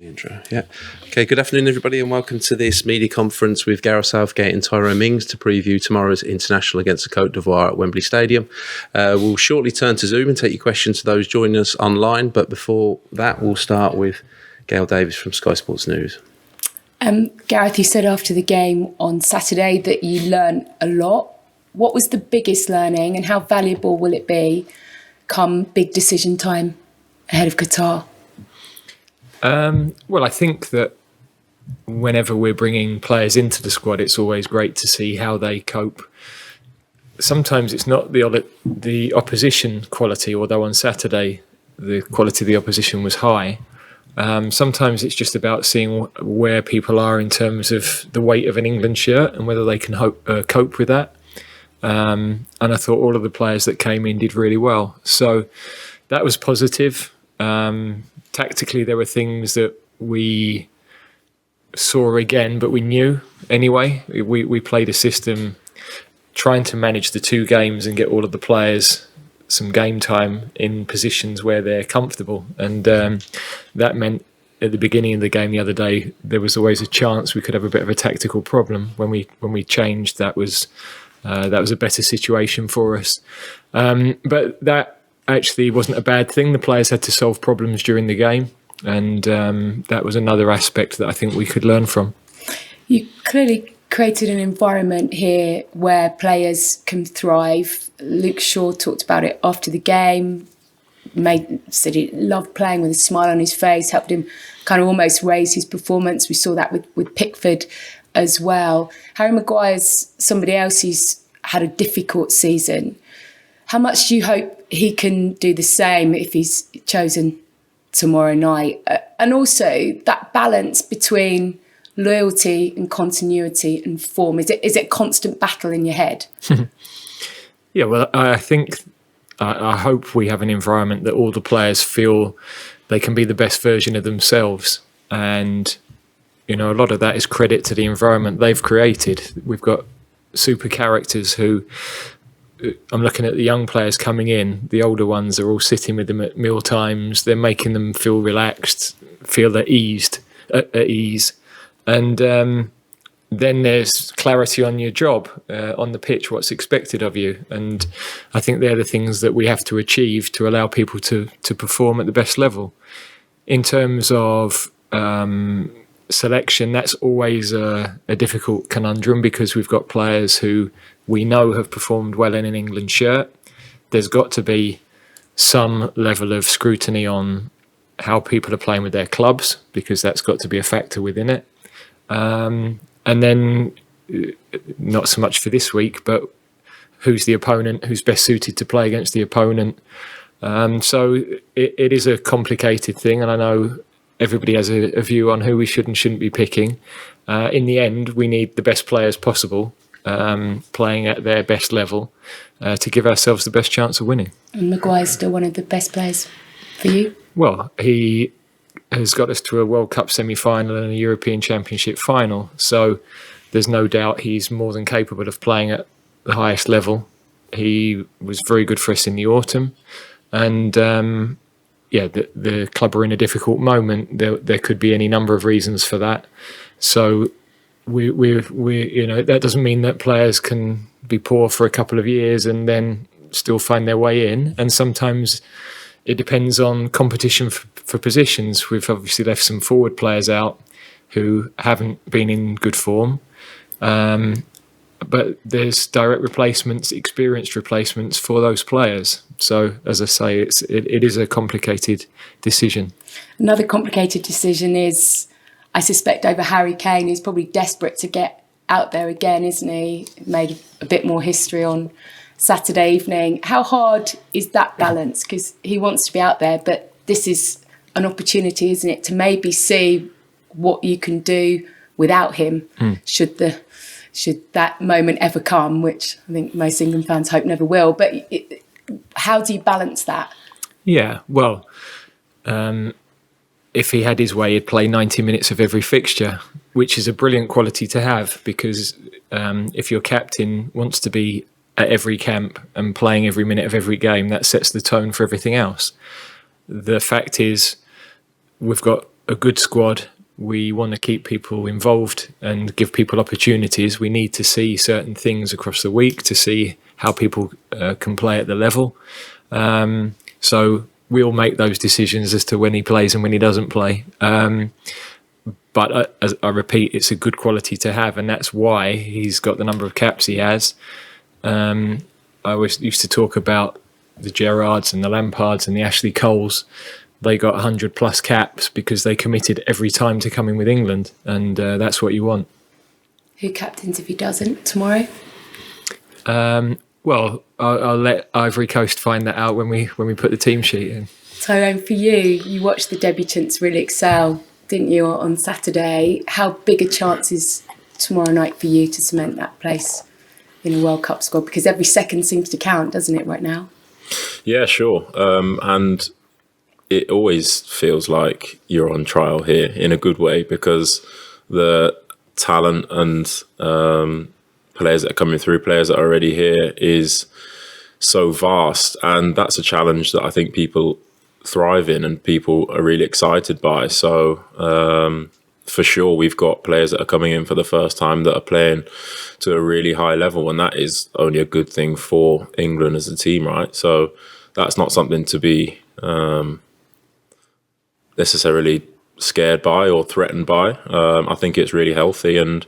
Intro, yeah. Okay, good afternoon, everybody, and welcome to this media conference with Gareth Southgate and Tyrone Mings to preview tomorrow's international against the Côte d'Ivoire at Wembley Stadium. We'll shortly turn to Zoom and take your questions to those joining us online, but before that, we'll start with Gail Davis from Sky Sports News. Gareth, you said after the game on Saturday that you learned a lot. What was the biggest learning, and how valuable will it be come big decision time ahead of Qatar? Well, I think that whenever we're bringing players into the squad, it's always great to see how they cope. Sometimes it's not the opposition quality, although on Saturday the quality of the opposition was high. Sometimes it's just about seeing where people are in terms of the weight of an England shirt and whether they can cope with that. And I thought all of the players that came in did really well. So that was positive. Tactically, there were things that we saw again, but we knew anyway. We played a system trying to manage the two games and get all of the players some game time in positions where they're comfortable. And that meant at the beginning of the game the other day, there was always a chance we could have a bit of a tactical problem. When we changed, that was a better situation for us. But that actually wasn't a bad thing. The players had to solve problems during the game, and that was another aspect that I think we could learn from. You clearly created an environment here where players can thrive. Luke Shaw talked about it after the game, said he loved playing with a smile on his face, helped him kind of almost raise his performance. We saw that with Pickford as well. Harry Maguire's somebody else who's had a difficult season. How much do you hope he can do the same if he's chosen tomorrow night? And also that balance between loyalty and continuity and form. Is it a constant battle in your head? Yeah, well, I think, I hope we have an environment that all the players feel they can be the best version of themselves. And, a lot of that is credit to the environment they've created. We've got super characters who... I'm looking at the young players coming in. The older ones are all sitting with them at meal times. They're making them feel relaxed, feel at ease. And then there's clarity on your job, on the pitch, what's expected of you. And I think they're the things that we have to achieve to allow people to perform at the best level. In terms of selection, that's always a difficult conundrum because we've got players who we know have performed well in an England shirt. There's got to be some level of scrutiny on how people are playing with their clubs because that's got to be a factor within it. And then, not so much for this week, but who's the opponent, who's best suited to play against the opponent. So it is a complicated thing, and I know everybody has a view on who we should and shouldn't be picking. In the end, we need the best players possible playing at their best level to give ourselves the best chance of winning. And Maguire's still one of the best players for you? Well, he has got us to a World Cup semi-final and a European Championship final. So there's no doubt he's more than capable of playing at the highest level. He was very good for us in the autumn. And the club are in a difficult moment. There could be any number of reasons for that. So we that doesn't mean that players can be poor for a couple of years and then still find their way in. And sometimes it depends on competition for positions. We've obviously left some forward players out who haven't been in good form. But there's direct replacements, experienced replacements for those players. So, as I say, it is a complicated decision. Another complicated decision is, I suspect, over Harry Kane. He's probably desperate to get out there again, isn't he? Made a bit more history on Saturday evening. How hard is that balance? Because he wants to be out there, but this is an opportunity, isn't it, to maybe see what you can do without him, should that moment ever come, which I think most England fans hope never will. But how do you balance that? Yeah, well, if he had his way, he'd play 90 minutes of every fixture, which is a brilliant quality to have because if your captain wants to be at every camp and playing every minute of every game, that sets the tone for everything else. The fact is, we've got a good squad. We want to keep people involved and give people opportunities. We need to see certain things across the week to see how people can play at the level. So we'll make those decisions as to when he plays and when he doesn't play. But as I repeat, it's a good quality to have, and that's why he's got the number of caps he has. I always used to talk about the Gerrards and the Lampards and the Ashley Coles. They got 100 plus caps because they committed every time to coming with England, and that's what you want. Who captains if he doesn't tomorrow? Well, I'll let Ivory Coast find that out when we put the team sheet in. Tyrone, for you watched the debutants really excel, didn't you, on Saturday? How big a chance is tomorrow night for you to cement that place in a World Cup squad? Because every second seems to count, doesn't it, right now? Yeah, sure. And it always feels like you're on trial here in a good way, because the talent and players that are coming through, players that are already here, is so vast. And that's a challenge that I think people thrive in and people are really excited by. So for sure, we've got players that are coming in for the first time that are playing to a really high level, and that is only a good thing for England as a team, right? So that's not something to be necessarily scared by or threatened by. I think it's really healthy, and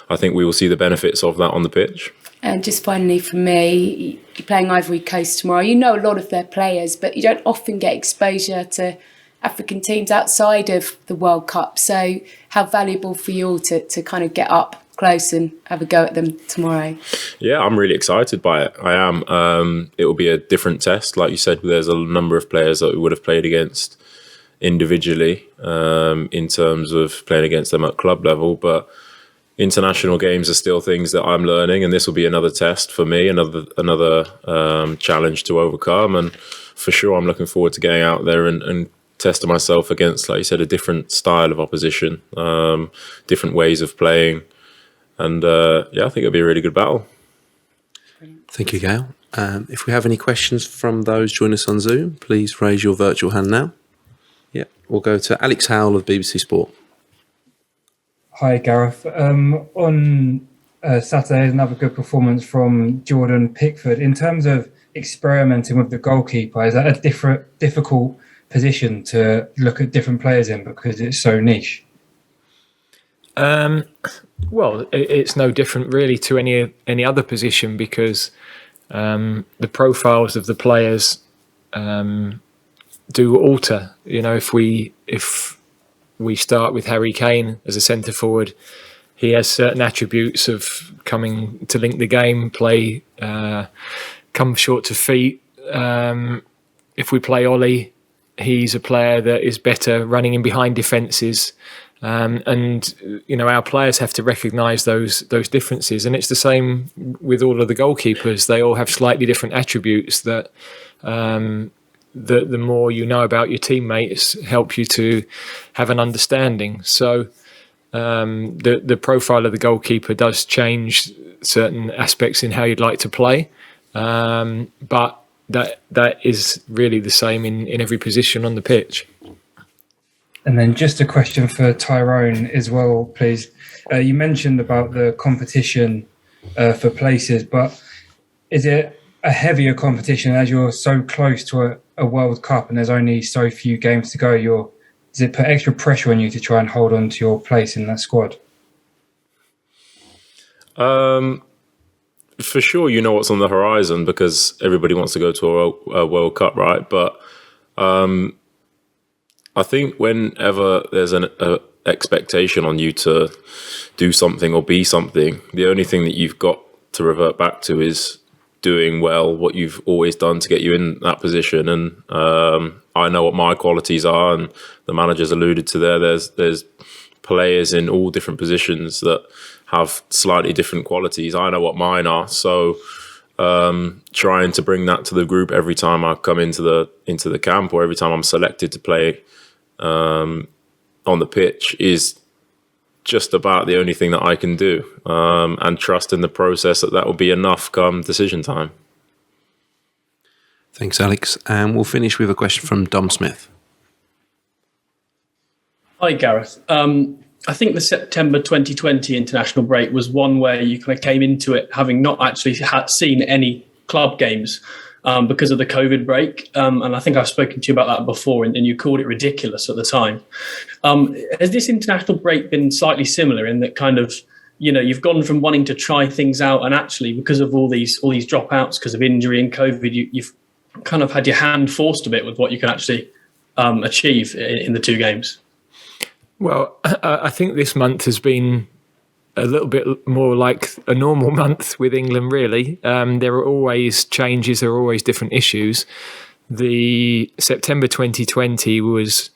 I think we will see the benefits of that on the pitch. And just finally from me, you're playing Ivory Coast tomorrow. You know a lot of their players, but you don't often get exposure to African teams outside of the World Cup. So how valuable for you all to kind of get up close and have a go at them tomorrow? Yeah, I'm really excited by it. I am. It will be a different test. Like you said, there's a number of players that we would have played against individually in terms of playing against them at club level, but international games are still things that I'm learning, and this will be another test for me, another challenge to overcome. And for sure, I'm looking forward to getting out there and testing myself against, like you said, a different style of opposition, different ways of playing. And yeah, I think it'll be a really good battle. Thank you, Gail. If we have any questions from those joining us on Zoom, please raise your virtual hand now. Yeah, we'll go to Alex Howell of BBC Sport. Hi, Gareth. On Saturday, another good performance from Jordan Pickford. In terms of experimenting with the goalkeeper, is that a difficult position to look at different players in because it's so niche? Well, it's no different really to any other position, because the profiles of the players do alter. You know, if we start with Harry Kane as a centre forward, he has certain attributes of coming to link the game, play, come short to feet. If we play Ollie, he's a player that is better running in behind defences. And you know, our players have to recognise those differences, and it's the same with all of the goalkeepers. They all have slightly different attributes that the more you know about your teammates help you to have an understanding. So the profile of the goalkeeper does change certain aspects in how you'd like to play, but that is really the same in every position on the pitch. And then just a question for Tyrone as well, please. You mentioned about the competition for places, but is it a heavier competition as you're so close to a World Cup and there's only so few games to go? Does it put extra pressure on you to try and hold on to your place in that squad? For sure, you know what's on the horizon because everybody wants to go to a World Cup, right? But I think whenever there's an expectation on you to do something or be something, the only thing that you've got to revert back to is doing well what you've always done to get you in that position. And I know what my qualities are, and the manager's alluded to there. There's players in all different positions that have slightly different qualities. I know what mine are, so trying to bring that to the group every time I come into the camp, or every time I'm selected to play on the pitch, is just about the only thing that I can do, and trust in the process that will be enough come decision time. Thanks, Alex. And we'll finish with a question from Dom Smith. Hi, Gareth. I think the September 2020 international break was one where you kind of came into it having not actually seen any club games because of the COVID break. And I think I've spoken to you about that before, and you called it ridiculous at the time. Has this international break been slightly similar in that kind of, you've gone from wanting to try things out, and actually because of all these dropouts because of injury and COVID, you've kind of had your hand forced a bit with what you can actually achieve in the two games? Well, I think this month has been a little bit more like a normal month with England, really. There are always changes, there are always different issues. The September 2020 was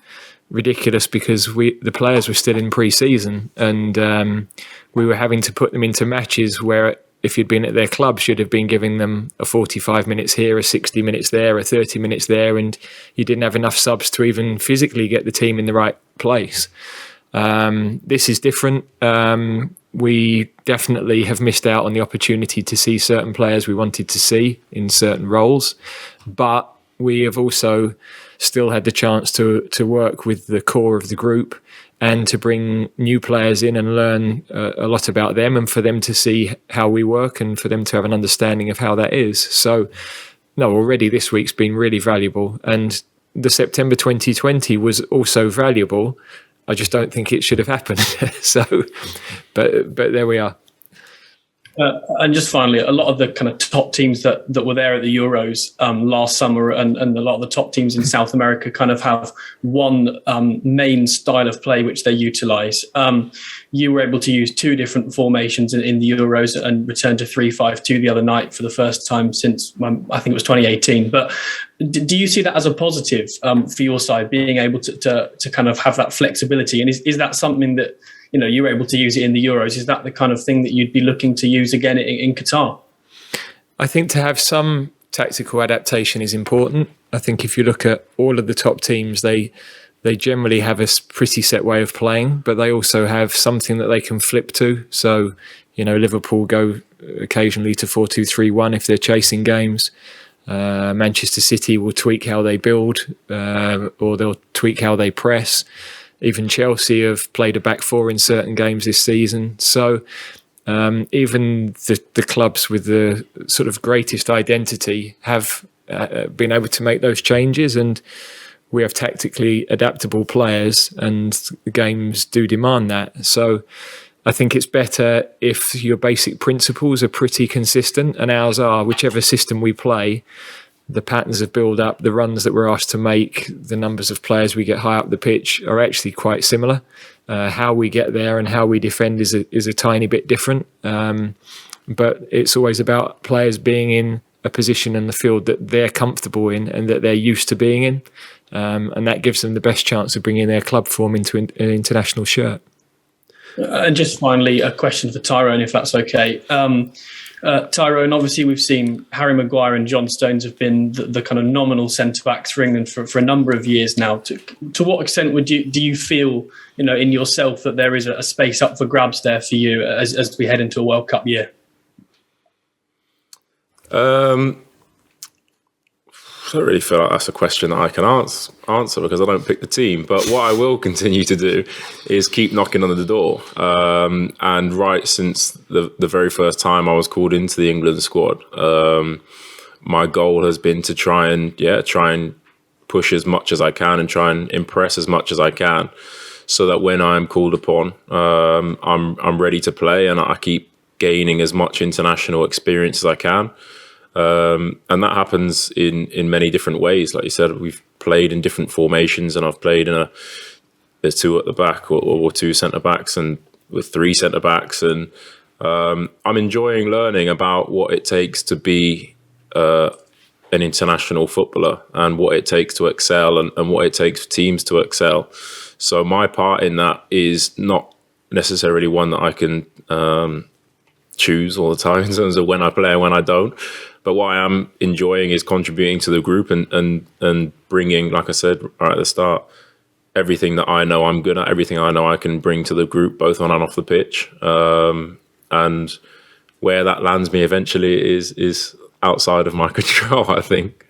ridiculous because the players were still in pre-season, and we were having to put them into matches where, if you'd been at their club, should have been giving them a 45 minutes here, a 60 minutes there, a 30 minutes there, and you didn't have enough subs to even physically get the team in the right place. This is different. We definitely have missed out on the opportunity to see certain players we wanted to see in certain roles, but we have also still had the chance to work with the core of the group and to bring new players in and learn a lot about them, and for them to see how we work and for them to have an understanding of how that is. So, no, already this week's been really valuable, and the September 2020 was also valuable. I just don't think it should have happened. But there we are. And just finally, a lot of the kind of top teams that were there at the Euros last summer, and a lot of the top teams in South America kind of have one main style of play which they utilise. You were able to use two different formations in the Euros and return to 3-5-2 the other night for the first time since, I think it was 2018. But do you see that as a positive for your side, being able to kind of have that flexibility? And is that something that, you're able to use it in the Euros? Is that the kind of thing that you'd be looking to use again in Qatar? I think to have some tactical adaptation is important. I think if you look at all of the top teams, they generally have a pretty set way of playing, but they also have something that they can flip to. So, Liverpool go occasionally to 4-2-3-1 if they're chasing games. Manchester City will tweak how they build, or they'll tweak how they press. Even Chelsea have played a back four in certain games this season. So even the clubs with the sort of greatest identity have been able to make those changes, and we have tactically adaptable players, and the games do demand that. So I think it's better if your basic principles are pretty consistent, and ours are. Whichever system we play, the patterns of build-up, the runs that we're asked to make, the numbers of players we get high up the pitch are actually quite similar. How we get there and how we defend is a tiny bit different. But it's always about players being in a position in the field that they're comfortable in and that they're used to being in. And that gives them the best chance of bringing their club form into an international shirt. And just finally, a question for Tyrone, if that's okay. Tyrone, obviously we've seen Harry Maguire and John Stones have been the kind of nominal centre-backs for England for a number of years now. To what extent do you feel, in yourself, that there is a space up for grabs there for you as we head into a World Cup year? I don't really feel like that's a question that I can answer because I don't pick the team. But what I will continue to do is keep knocking on the door. And right since the very first time I was called into the England squad, my goal has been to try and push as much as I can and try and impress as much as I can, so that when I'm called upon, I'm ready to play, and I keep gaining as much international experience as I can. And that happens in many different ways. Like you said, we've played in different formations, and I've played there's two at the back or two centre backs, and with three centre backs. And I'm enjoying learning about what it takes to be an international footballer, and what it takes to excel, and what it takes for teams to excel. So my part in that is not necessarily one that I can choose all the time in terms of when I play and when I don't. But what I am enjoying is contributing to the group and bringing, like I said right at the start, everything that I know I'm good at, everything I know I can bring to the group, both on and off the pitch. And where that lands me eventually is outside of my control, I think.